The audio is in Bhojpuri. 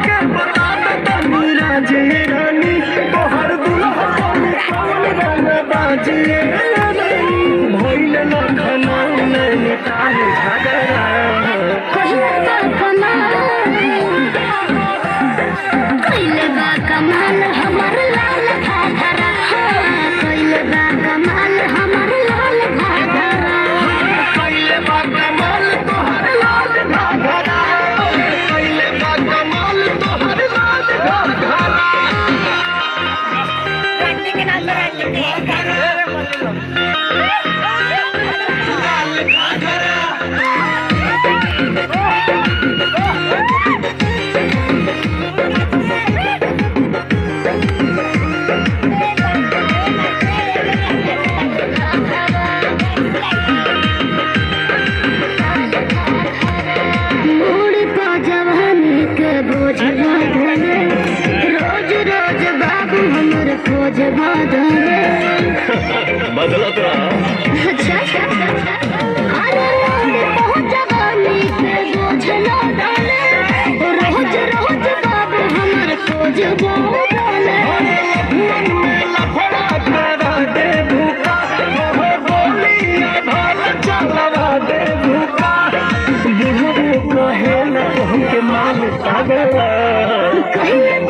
हमके बता दे तनी राजे रानी तोहर दुल्हा कौन रंग बाजी भइल लखनऊ नैनीताल झगड़ा कइले बा कमाल हमर लाल घाघरा कइले बा कमाल हमर लाल घाघरा कइले बा कमाल तोहर लाल घाघरा कइले बा कमाल तोहर लाल घाघरा के नाम बोझ बांधले रोज रोज बाबू हमर खोज बांधले बदलत रहा अच्छा अरे बहुत जवानी के बोझ ना डाले रोज रोज बाबू हमर खोज बांधले मन में लफड़ा करा दे भूखा वो बोली भाल चलवा दे भूखा बुढ़ऊ कहे न हमके माल सागर कहीं